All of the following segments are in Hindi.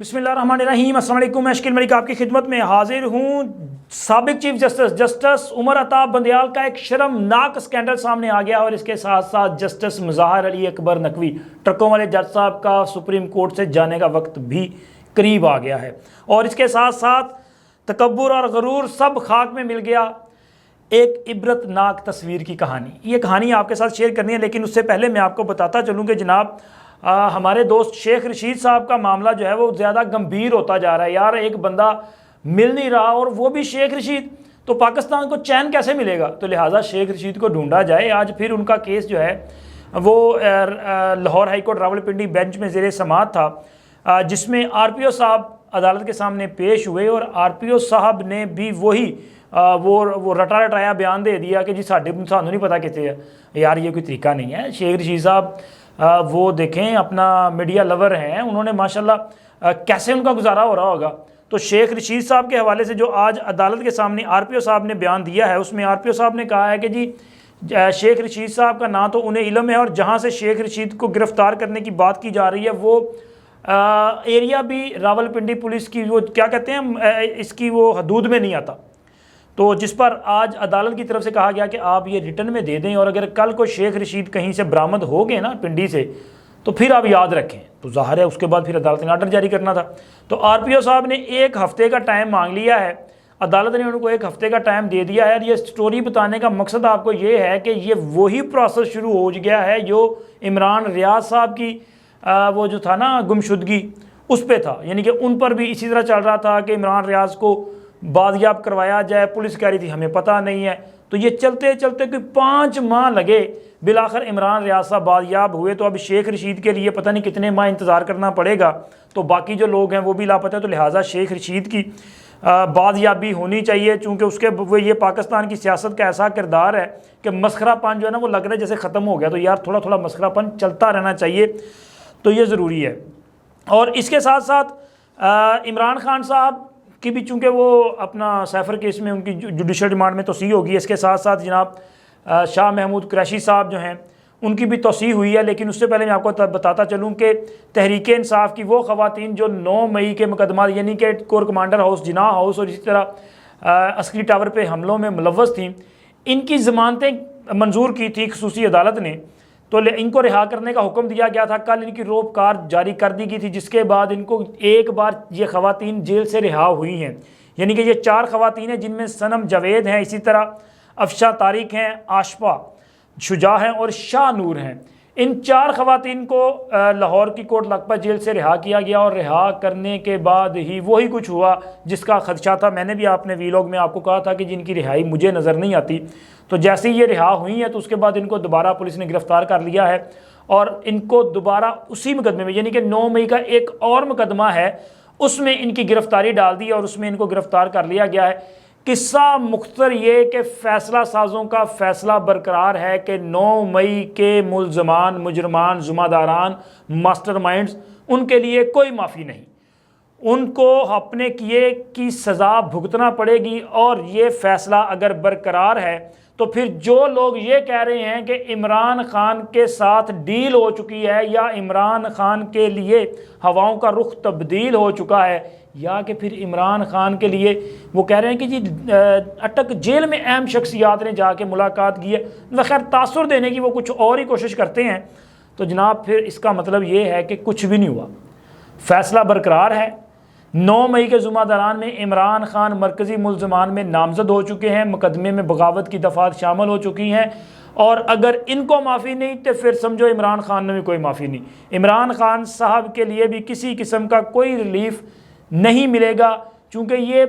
बिस्मिल्लाहिर्रहमानिर्रहीम। अस्सलाम वालेकुम। मैं शकील मलिक आपकी खिदमत में हाजिर हूँ। साबिक चीफ जस्टिस उमर अता बंदयाल का एक शर्मनाक स्कैंडल सामने आ गया और इसके साथ साथ जस्टिस मुज़ाहिर अली अकबर नकवी ट्रकों वाले जज साहब का सुप्रीम कोर्ट से जाने का वक्त भी करीब आ गया है और इसके साथ साथ तकब्बुर और गरूर सब खाक में मिल गया। एक इबरतनाक तस्वीर की कहानी, ये कहानी आपके साथ शेयर करनी है, लेकिन उससे पहले मैं आपको बताता चलूँ कि जनाब हमारे दोस्त शेख रशीद साहब का मामला जो है वो ज़्यादा गंभीर होता जा रहा है। यार एक बंदा मिल नहीं रहा और वो भी शेख रशीद, तो पाकिस्तान को चैन कैसे मिलेगा? तो लिहाजा शेख रशीद को ढूंढा जाए। आज फिर उनका केस जो है वो लाहौर हाईकोर्ट रावलपिंडी बेंच में ज़ेरे समाअत था, जिसमें RPO साहब अदालत के सामने पेश हुए और RPO साहब ने भी वही वो रटा रटाया बयान दे दिया कि जी सानू नहीं पता कितने है। यार ये कोई तरीका नहीं है। शेख रशीद साहब वो देखें अपना मीडिया लवर हैं, उन्होंने माशाल्लाह कैसे उनका गुजारा हो रहा होगा। तो शेख रशीद साहब के हवाले से जो आज अदालत के सामने RPO साहब ने बयान दिया है, उसमें RPO साहब ने कहा है कि जी शेख रशीद साहब का ना तो उन्हें इल्म है और जहाँ से शेख रशीद को गिरफ़्तार करने की बात की जा रही है वो एरिया भी रावलपिंडी पुलिस की वो क्या कहते हैं इसकी वो हदूद में नहीं आता। तो जिस पर आज अदालत की तरफ से कहा गया कि आप ये रिटर्न में दे दें और अगर कल को शेख रशीद कहीं से बरामद हो गए ना पिंडी से, तो फिर आप याद रखें। तो ज़ाहिर है उसके बाद फिर अदालत ने आर्डर जारी करना था। तो RPO साहब ने 1 हफ़्ते का टाइम मांग लिया है, अदालत ने उनको 1 हफ़्ते का टाइम दे दिया है। और ये स्टोरी बताने का मकसद आपको ये है कि ये वही प्रोसेस शुरू हो गया है जो इमरान रियाज साहब की वो जो था ना गुमशुदगी उस पर था, यानी कि उन पर भी इसी तरह चल रहा था कि इमरान रियाज को बाजियाब करवाया जाए, पुलिस कह रही थी हमें पता नहीं है। तो ये चलते चलते कोई 5 माह लगे, बिलाखिर इमरान रियाज साहब बाजियाब हुए। तो अब शेख रशीद के लिए पता नहीं कितने माह इंतज़ार करना पड़ेगा। तो बाकी जो लोग हैं वो भी लापता है। तो लिहाजा शेख रशीद की बाजियाबी होनी चाहिए, चूँकि उसके वो ये पाकिस्तान की सियासत का ऐसा किरदार है कि मस्खरापन जो है ना वो लग रहा है जैसे ख़त्म हो गया। तो यार थोड़ा थोड़ा मस्खरापन चलता रहना चाहिए, तो ये ज़रूरी है। और इसके साथ साथ इमरान खान साहब की भी चूँकि वो अपना सैफर केस में उनकी जुडिशल रिमांड में तोसी होगी। इसके साथ साथ जनाब शाह महमूद कुरैशी साहब जो हैं उनकी भी तोसी हुई है। लेकिन उससे पहले मैं आपको बताता चलूँ कि तहरीक इंसाफ की वो ख़वातीन जो 9 मई के मुकदमा यानी कि कोर कमांडर हाउस, जिना हाउस और इसी तरह अस्करी टावर पर हमलों में मुलव्वस थी, इनकी ज़मानतें मंजूर की थी खसूसी अदालत ने। तो इनको रिहा करने का हुक्म दिया गया था। कल इनकी रोप कार जारी कर दी गई थी, जिसके बाद इनको एक बार ये ख़वातीन जेल से रिहा हुई हैं। यानी कि ये 4 ख़वातीन हैं, जिनमें सनम जावेद हैं, इसी तरह अफशा तारिक हैं, आशफा शुजा हैं और शाह नूर हैं। इन 4 ख़वातीन को लाहौर की कोट लखपत जेल से रिहा किया गया और रिहा करने के बाद ही वही कुछ हुआ जिसका खदशा था। मैंने भी अपने वीलॉग में आपको कहा था कि जिनकी रिहाई मुझे नज़र नहीं आती। तो जैसे ही ये रिहा हुई है तो उसके बाद इनको दोबारा पुलिस ने गिरफ़्तार कर लिया है और इनको दोबारा उसी मुकदमे में यानी कि 9 मई का एक और मुकदमा है उसमें इनकी गिरफ़्तारी डाल दी और उसमें इनको गिरफ़्तार कर लिया गया है। किस्सा मुख्तर ये कि फ़ैसला साजों का फ़ैसला बरकरार है कि 9 मई के मुल्ज़मान, मुजरमान, ज़िम्मेदारान, मास्टरमाइंड्स, उनके लिए कोई माफ़ी नहीं। उनको अपने किए की सज़ा भुगतना पड़ेगी। और ये फ़ैसला अगर बरकरार है तो फिर जो लोग ये कह रहे हैं कि इमरान खान के साथ डील हो चुकी है या इमरान खान के लिए हवाओं का रुख तब्दील हो चुका है, या कि फिर इमरान खान के लिए वो कह रहे हैं कि जी अटक जेल में अहम शख्सियात ने जाके मुलाकात की है, खैर तासुर देने की वो कुछ और ही कोशिश करते हैं, तो जनाब फिर इसका मतलब ये है कि कुछ भी नहीं हुआ। फ़ैसला बरकरार है। 9 मई के जुम्मेदारान में इमरान खान मरकज़ी मुल्ज़मान में नामज़द हो चुके हैं, मुकदमे में बगावत की दफ़ात शामिल हो चुकी हैं। और अगर इनको माफ़ी नहीं तो फिर समझो इमरान खान ने भी कोई माफ़ी नहीं। इमरान खान साहब के लिए भी किसी किस्म का कोई रिलीफ नहीं मिलेगा, चूँकि ये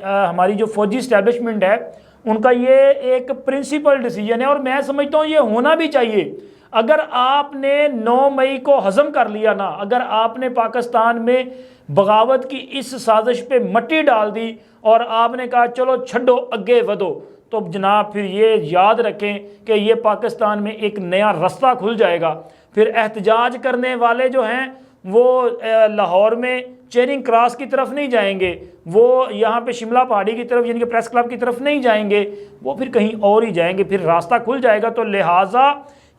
हमारी जो फ़ौजी इस्टेब्लिशमेंट है उनका ये एक प्रिंसिपल डिसीजन है और मैं समझता हूँ ये होना भी चाहिए। अगर आपने 9 मई को हज़म कर लिया ना, अगर आपने पाकिस्तान में बगावत की इस साजिश पे मट्टी डाल दी और आपने कहा चलो छड्डो अगे वधो, तो जनाब फिर ये याद रखें कि ये पाकिस्तान में एक नया रास्ता खुल जाएगा। फिर एहतजाज करने वाले जो हैं वो लाहौर में चेरिंग क्रॉस की तरफ नहीं जाएंगे, वो यहाँ पे शिमला पहाड़ी की तरफ यानी कि प्रेस क्लब की तरफ नहीं जाएंगे, वो फिर कहीं और ही जाएंगे, फिर रास्ता खुल जाएगा। तो लिहाजा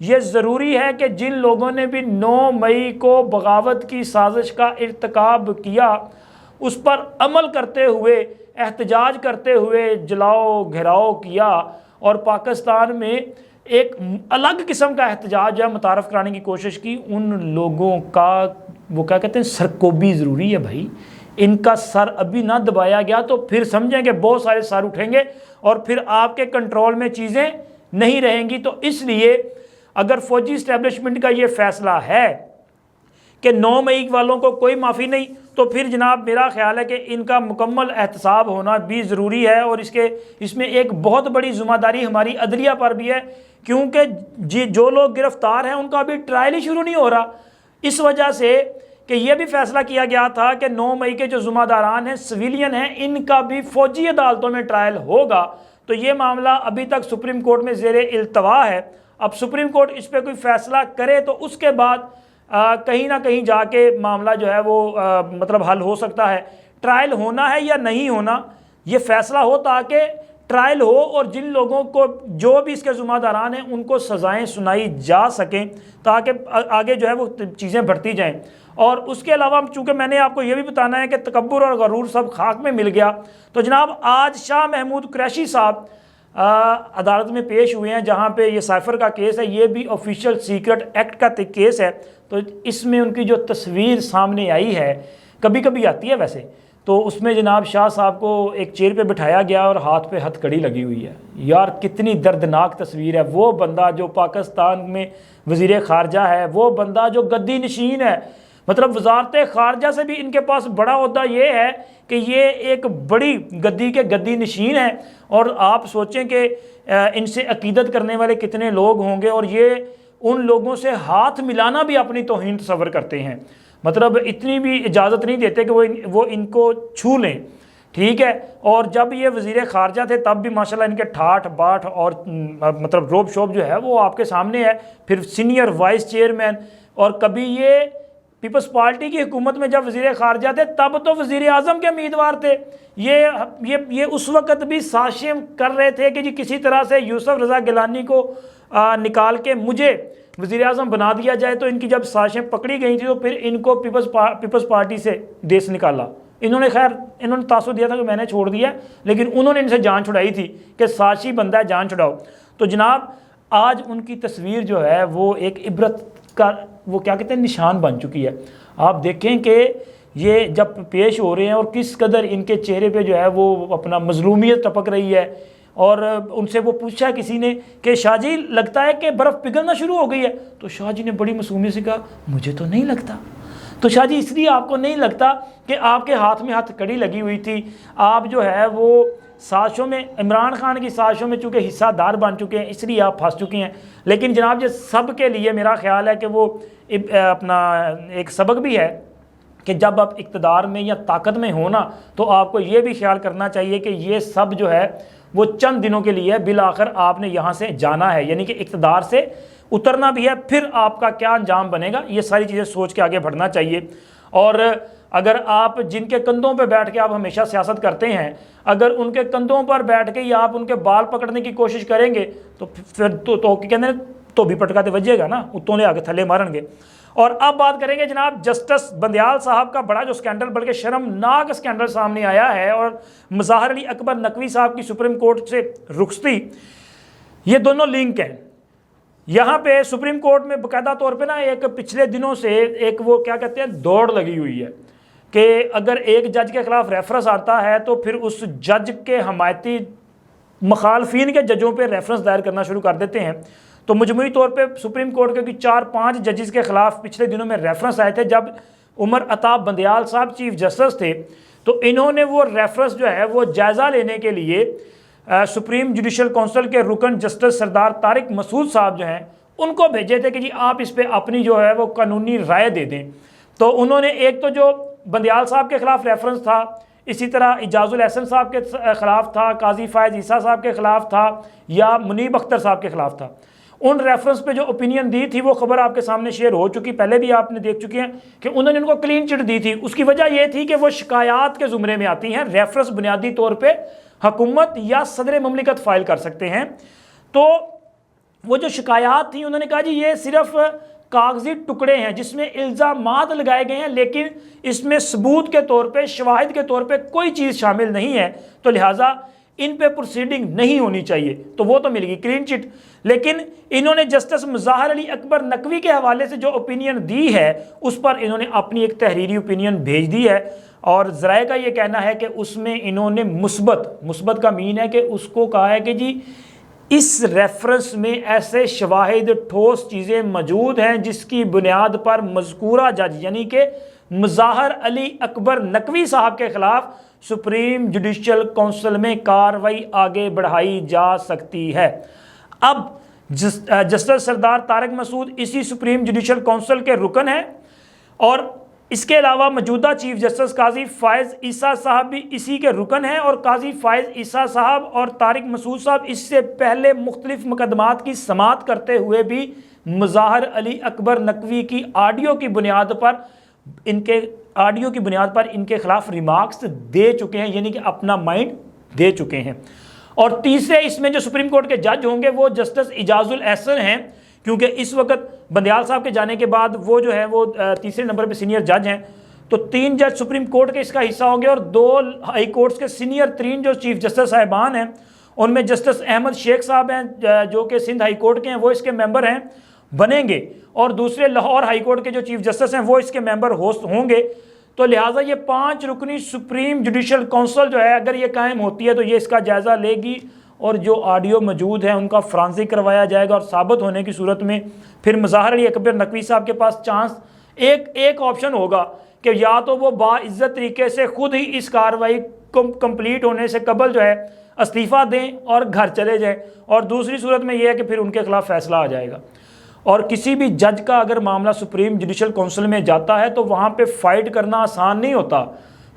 ये ज़रूरी है कि जिन लोगों ने भी 9 मई को बगावत की साजिश का इर्तिकाब किया उस पर अमल करते हुए, एहतजाज करते हुए जलाओ घेराव किया और पाकिस्तान में एक अलग किस्म का एहतजाज है मुतारफ़ कराने की कोशिश की, उन लोगों का वो क्या कहते हैं सरकोबी ज़रूरी है भाई। इनका सर अभी ना दबाया गया तो फिर समझेंगे बहुत सारे सर उठेंगे और फिर आपके कंट्रोल में चीज़ें नहीं रहेंगी। तो इसलिए अगर फ़ौजी इस्टेब्लिशमेंट का ये फ़ैसला है कि 9 मई वालों को कोई माफ़ी नहीं, तो फिर जनाब मेरा ख्याल है कि इनका मुकम्मल एहतसाब होना भी ज़रूरी है। और इसमें एक बहुत बड़ी ज़िम्मेदारी हमारी अदलिया पर भी है, क्योंकि जो लोग गिरफ़्तार हैं उनका अभी ट्रायल ही शुरू नहीं हो रहा, इस वजह से कि यह भी फैसला किया गया था कि 9 मई के जो ज़िम्मेदारान हैं, सिविलियन हैं, इनका भी फ़ौजी अदालतों में ट्रायल होगा। तो ये मामला अभी तक सुप्रीम कोर्ट में ज़ेरे इल्तवा है। अब सुप्रीम कोर्ट इस पर कोई फ़ैसला करे तो उसके बाद कहीं ना कहीं जाके मामला जो है वो मतलब हल हो सकता है। ट्रायल होना है या नहीं होना ये फ़ैसला हो, ताकि ट्रायल हो और जिन लोगों को जो भी इसके ज़िम्मेदारान हैं उनको सज़ाएं सुनाई जा सकें, ताकि आगे जो है वो चीज़ें बढ़ती जाएं। और उसके अलावा चूँकि मैंने आपको ये भी बताना है कि तकब्बुर और गरूर सब खाक में मिल गया, तो जनाब आज शाह महमूद कुरैशी साहब अदालत में पेश हुए हैं, जहाँ पे ये साइफ़र का केस है, ये भी ऑफिशियल सीक्रेट एक्ट का केस है। तो इसमें उनकी जो तस्वीर सामने आई है, कभी कभी आती है वैसे, तो उसमें जनाब शाह साहब को एक चेयर पे बिठाया गया और हाथ पे हथकड़ी लगी हुई है। यार कितनी दर्दनाक तस्वीर है। वो बंदा जो पाकिस्तान में वज़ीर ख़ारजा है, वो बंदा जो गद्दी नशीन है, मतलब वजारत ख़ारजा से भी इनके पास बड़ा ओहदा ये है कि ये एक बड़ी गद्दी के गद्दी नशीन है। और आप सोचें कि इनसे अकीदत करने वाले कितने लोग होंगे, और ये उन लोगों से हाथ मिलाना भी अपनी तौहीन तस्वर करते हैं, मतलब इतनी भी इजाज़त नहीं देते कि वो इनको छू लें, ठीक है। और जब ये वज़ीर ख़ारजा थे तब भी माशाल्लाह इनके ठाठ बाट और मतलब रोब शोब जो है वो आपके सामने है। फिर सीनियर वाइस चेयरमैन, और कभी ये पीपल्स पार्टी की हुकूमत में जब वज़ीर ख़ारजा थे तब तो वज़ीर आज़म के उम्मीदवार थे। ये उस वक़्त भी साजिश कर रहे थे कि जी किसी तरह से यूसुफ रज़ा गिलानी को निकाल के मुझे वज़ीर आज़म बना दिया जाए। तो इनकी जब साजिशें पकड़ी गई थी तो फिर इनको पीपल्स पार्टी से देश निकाला। इन्होंने तासुर दिया था कि मैंने छोड़ दिया, लेकिन उन्होंने इनसे जान छुड़ाई थी कि साजिशी बंदा है, जान छुड़ाओ। तो जनाब आज उनकी तस्वीर जो है वो एक इबरत का वो क्या कहते हैं निशान बन चुकी है। आप देखें कि ये जब पेश हो रहे हैं और किस कदर इनके चेहरे पे जो है वो अपना मजलूमियत टपक रही है। और उनसे वो पूछा किसी ने कि शाह जी लगता है कि बर्फ़ पिघलना शुरू हो गई है, तो शाह जी ने बड़ी मासूमियत से कहा मुझे तो नहीं लगता। तो शाह जी इसलिए आपको नहीं लगता कि आपके हाथ में हथकड़ी लगी हुई थी, आप जो है वो साजिशों में, इमरान खान की साजिशों में चूँकि हिस्सादार बन चुके हैं, इसलिए आप फंस चुके हैं। लेकिन जनाब ये सब के लिए मेरा ख्याल है कि वो अपना एक सबक भी है कि जब आप इक़्तिदार में या ताकत में हो ना, तो आपको ये भी ख्याल करना चाहिए कि ये सब जो है वो चंद दिनों के लिए है, बिल आखिर आपने यहाँ से जाना है, यानी कि इक़्तिदार से उतरना भी है, फिर आपका क्या अंजाम बनेगा, ये सारी चीज़ें सोच के आगे बढ़ना चाहिए। और अगर आप जिनके कंधों पर बैठ के आप हमेशा सियासत करते हैं, अगर उनके कंधों पर बैठ के या आप उनके बाल पकड़ने की कोशिश करेंगे तो फिर तो कहते हैं तो भी पटकाते बजेगा ना, उत्तों ले आगे थले मारेंगे। और अब बात करेंगे जनाब जस्टिस बंदयाल साहब का बड़ा जो स्कैंडल, बल्कि शर्मनाक स्कैंडल सामने आया है, और मुज़ाहिर अली अकबर नकवी साहब की सुप्रीम कोर्ट से रुखसती, ये दोनों लिंक हैं। यहाँ पे सुप्रीम कोर्ट में बाकायदा तौर पे ना एक पिछले दिनों से एक वो क्या कहते हैं दौड़ लगी हुई है कि अगर एक जज के खिलाफ रेफरेंस आता है तो फिर उस जज के हमायती मुखालफिन के जजों पे रेफरेंस दायर करना शुरू कर देते हैं। तो मजमूई तौर पे सुप्रीम कोर्ट के 4-5 जजेस के खिलाफ पिछले दिनों में रेफरेंस आए थे। जब उमर अताब बंदयाल साहब चीफ जस्टिस थे तो इन्होंने वो रेफरेंस जो है वो जायज़ा लेने के लिए सुप्रीम जुडिशल काउंसिल के रुकन जस्टिस सरदार तारिक मसूद साहब जो हैं उनको भेजे थे कि जी आप इस पर अपनी जो है वो कानूनी राय दे दें। तो उन्होंने एक तो जो बंदयाल साहब के खिलाफ रेफरेंस था, इसी तरह इजाजुल एहसन साहब के खिलाफ था, काजी फायज ईसा साहब के खिलाफ था, या मुनीब अख्तर साहब के खिलाफ था। उन रेफरेंस पे जो ओपिनियन दी थी वो खबर आपके सामने शेयर हो चुकी, पहले भी आपने देख चुके हैं कि उन्होंने उनको क्लीन चिट दी थी। उसकी वजह यह थी कि वो शिकायत के ज़ुमरे में आती हैं, रेफरेंस बुनियादी तौर पे हुकूमत या सदर ममलिकत फ़ाइल कर सकते हैं। तो वो जो शिकायत थी उन्होंने कहा जी ये सिर्फ कागजी टुकड़े हैं जिसमें इल्ज़ामात लगाए गए हैं, लेकिन इसमें सबूत के तौर पे, शवाहिद के तौर पे कोई चीज़ शामिल नहीं है, तो लिहाजा इन पे प्रोसीडिंग नहीं होनी चाहिए। तो वो तो मिल गई क्लीन चिट। लेकिन इन्होंने जस्टिस मुज़ाहिर अली अकबर नकवी के हवाले से जो ओपिनियन दी है उस पर इन्होंने अपनी एक तहरीरी ओपिनियन भेज दी है, और ज़राए का ये कहना है कि उसमें इन्होंने मुस्बत का मीन है कि उसको कहा है कि जी इस रेफरेंस में ऐसे शवाहिद, ठोस चीज़ें मौजूद हैं जिसकी बुनियाद पर मज़कूरा जज यानी कि मुज़ाहिर अली अकबर नकवी साहब के खिलाफ सुप्रीम जुडिशल काउंसिल में कार्रवाई आगे बढ़ाई जा सकती है। अब जस्टिस सरदार तारिक मसूद इसी सुप्रीम जुडिशल काउंसिल के रुकन हैं, और इसके अलावा मौजूदा चीफ जस्टिस काजी फायज़ ईसा साहब भी इसी के रुकन हैं, और काजी फायज़ ईसा साहब और तारिक मसूद साहब इससे पहले मुख्तलिफ मुकदमात की समाअत करते हुए भी मुज़ाहिर अली अकबर नकवी की ऑडियो की बुनियाद पर इनके खिलाफ रिमार्क्स दे चुके हैं, यानी कि अपना माइंड दे चुके हैं। और तीसरे इसमें जो सुप्रीम कोर्ट के जज होंगे वो जस्टिस इजाजुल एहसन हैं, क्योंकि इस वक्त बंदयाल साहब के जाने के बाद वो जो है वो तीसरे नंबर पे सीनियर जज हैं। तो 3 जज सुप्रीम कोर्ट के इसका हिस्सा होंगे, और 2 हाई कोर्ट्स के सीनियर 3 जो चीफ जस्टिस साहिबान हैं उनमें जस्टिस अहमद शेख साहब हैं जो कि सिंध हाई कोर्ट के हैं, वो इसके मेंबर हैं बनेंगे, और दूसरे लाहौर हाई कोर्ट के जो चीफ जस्टिस हैं वो इसके मेंबर होस्ट होंगे। तो लिहाजा ये 5 रुकनी सुप्रीम जुडिशल काउंसिल जो है अगर ये कायम होती है तो ये इसका जायज़ा लेगी, और जो ऑडियो मौजूद है उनका फ्रांसिक करवाया जाएगा, और साबित होने की सूरत में फिर मुज़ाहिर अली अकबर नकवी साहब के पास चांस एक ऑप्शन होगा कि या तो वो बाइज़्ज़त तरीके से खुद ही इस कार्रवाई कंप्लीट होने से कबल जो है इस्तीफ़ा दें और घर चले जाएं, और दूसरी सूरत में यह है कि फिर उनके खिलाफ फैसला आ जाएगा। और किसी भी जज का अगर मामला सुप्रीम जुडिशल काउंसिल में जाता है तो वहाँ पे फाइट करना आसान नहीं होता।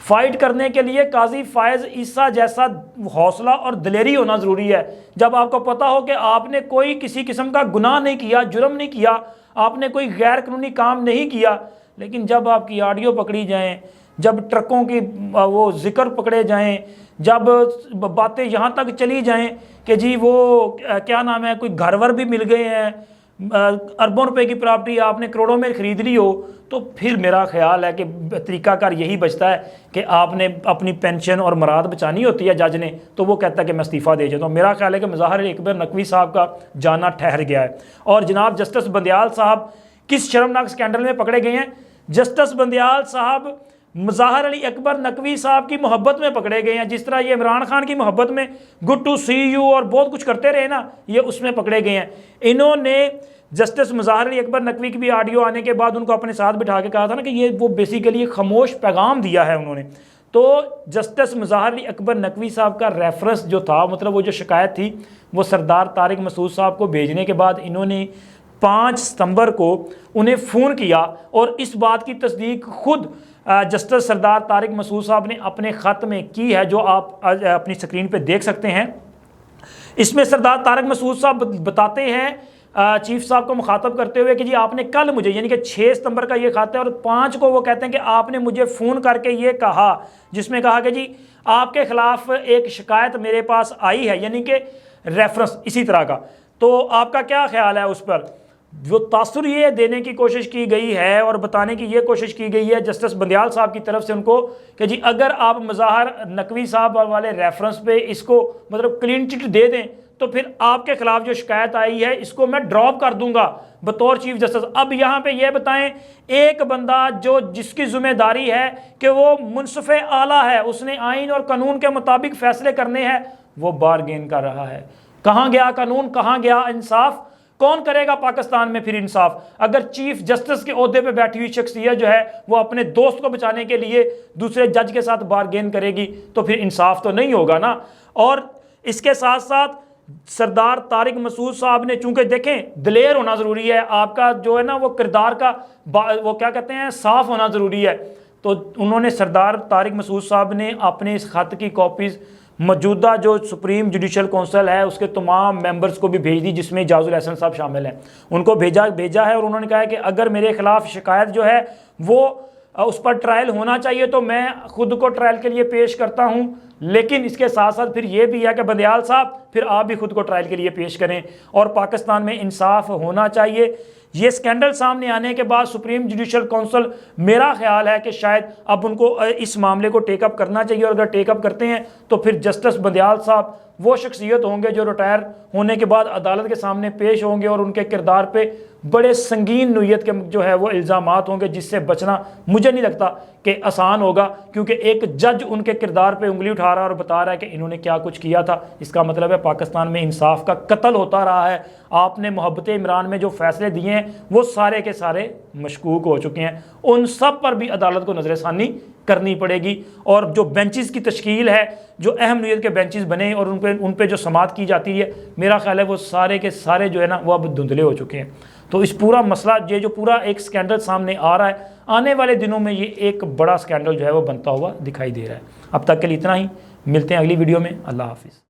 फाइट करने के लिए काजी फायज़ ईसा जैसा हौसला और दिलेरी होना ज़रूरी है। जब आपको पता हो कि आपने कोई किसी किस्म का गुनाह नहीं किया, जुर्म नहीं किया, आपने कोई गैर कानूनी काम नहीं किया, लेकिन जब आपकी ऑडियो पकड़ी जाएँ, जब ट्रकों की वो जिक्र पकड़े जाएँ, जब बातें यहाँ तक चली जाएँ कि जी वो क्या नाम है, कोई घर वर भी मिल गए हैं, अरबों रुपए की प्रॉपर्टी आपने करोड़ों में ख़रीद ली हो, तो फिर मेरा ख्याल है कि तरीकाकार यही बचता है कि आपने अपनी पेंशन और मराद बचानी होती है जज ने, तो वो कहता है कि मैं इस्तीफ़ा दे जाता हूँ। मेरा ख्याल है कि मुज़ाहिर अली अकबर नकवी साहब का जाना ठहर गया है। और जनाब जस्टिस बंदयाल साहब किस शर्मनाक स्कैंडल में पकड़े गए हैं? जस्टिस बंदयाल साहब मुज़ाहिर अली अकबर नकवी साहब की मोहब्बत में पकड़े गए हैं। जिस तरह ये इमरान खान की मोहब्बत में गुड टू सी यू और बहुत कुछ करते रहे ना, ये उसमें पकड़े गए हैं। इन्होंने जस्टिस मुज़ाहिर अली अकबर नकवी की भी ऑडियो आने के बाद उनको अपने साथ बिठा के कहा था ना कि ये वो बेसिकली एक खामोश पैगाम दिया है उन्होंने। तो जस्टिस मुज़ाहिर अली अकबर नकवी साहब का रेफरेंस जो था, मतलब वो जो शिकायत थी वो सरदार तारिक मसूद साहब को भेजने के बाद इन्होंने 5 सितंबर को उन्हें फ़ोन किया, और इस बात की तस्दीक खुद जस्टिस सरदार तारिक मसूद साहब ने अपने ख़त में की है, जो आप अपनी स्क्रीन पे देख सकते हैं। इसमें सरदार तारिक मसूद साहब बताते हैं चीफ साहब को मुखातब करते हुए कि जी आपने कल मुझे, यानी कि 6 सितंबर का ये खत है, और 5 को वो कहते हैं कि आपने मुझे फ़ोन करके ये कहा, जिसमें कहा कि जी आपके ख़िलाफ़ एक शिकायत मेरे पास आई है, यानी कि रेफरेंस इसी तरह का, तो आपका क्या ख्याल है उस पर? जो तासुर ये देने की कोशिश की गई है और बताने की ये कोशिश की गई है जस्टिस बंदयाल साहब की तरफ से उनको कि जी अगर आप मुज़ाहिर नकवी साहब वाले रेफरेंस पे इसको मतलब क्लीन चिट दे दें तो फिर आपके खिलाफ जो शिकायत आई है इसको मैं ड्रॉप कर दूंगा बतौर चीफ जस्टिस। अब यहाँ पे ये बताएं, एक बंदा जो जिसकी जिम्मेदारी है कि वो मुनसिफ आला है, उसने आइन और कानून के मुताबिक फैसले करने हैं, वो बारगेन कर रहा है। कहाँ गया कानून, कहाँ गया इंसाफ? कौन करेगा पाकिस्तान में फिर इंसाफ? अगर चीफ जस्टिस के ओहदे पे बैठी हुई शख्सियत जो है वो अपने दोस्त को बचाने के लिए दूसरे जज के साथ बारगेन करेगी तो फिर इंसाफ तो नहीं होगा ना। और इसके साथ साथ सरदार तारिक मसूद साहब ने, चूंकि देखें दिलेर होना ज़रूरी है, आपका जो है ना वो किरदार का वो क्या कहते हैं साफ होना ज़रूरी है, तो उन्होंने सरदार तारिक मसूद साहब ने अपने इस खत की कॉपीज़ मौजूदा जो सुप्रीम जुडिशल काउंसिल है उसके तमाम मेंबर्स को भी भेज दी, जिसमें इजाजुल एहसन साहब शामिल हैं, उनको भेजा है और उन्होंने कहा है कि अगर मेरे खिलाफ शिकायत जो है वो उस पर ट्रायल होना चाहिए तो मैं खुद को ट्रायल के लिए पेश करता हूं, लेकिन इसके साथ साथ फिर ये भी है कि बंदियाल साहब फिर आप भी खुद को ट्रायल के लिए पेश करें और पाकिस्तान में इंसाफ होना चाहिए। ये स्कैंडल सामने आने के बाद सुप्रीम जुडिशल काउंसिल, मेरा ख्याल है कि शायद अब उनको इस मामले को टेकअप करना चाहिए, और अगर टेकअप करते हैं तो फिर जस्टिस बंदियाल साहब वो शख्सियत होंगे जो रिटायर होने के बाद अदालत के सामने पेश होंगे और उनके किरदार पे बड़े संगीन नोयत के जो है वो इल्ज़ामात होंगे, जिससे बचना मुझे नहीं लगता कि आसान होगा, क्योंकि एक जज उनके किरदार पे उंगली उठा रहा है और बता रहा है कि इन्होंने क्या कुछ किया था। इसका मतलब है पाकिस्तान में इंसाफ का कत्ल होता रहा है। आपने मोहब्बत इमरान में जो फैसले दिए हैं वो सारे के सारे मशकूक हो चुके हैं, उन सब पर भी अदालत को नज़रसानी करनी पड़ेगी। और जो बेंचेस की तश्कील है, जो अहम नोयत के बेंचेस बने और उन पे जो समाअत की जाती है, मेरा ख्याल है वो सारे के सारे जो है ना वो अब धुंधले हो चुके हैं। तो इस पूरा मसला ये जो पूरा एक स्कैंडल सामने आ रहा है, आने वाले दिनों में ये एक बड़ा स्कैंडल जो है वो बनता हुआ दिखाई दे रहा है। अब तक के लिए इतना ही, मिलते हैं अगली वीडियो में। अल्लाह हाफिज़।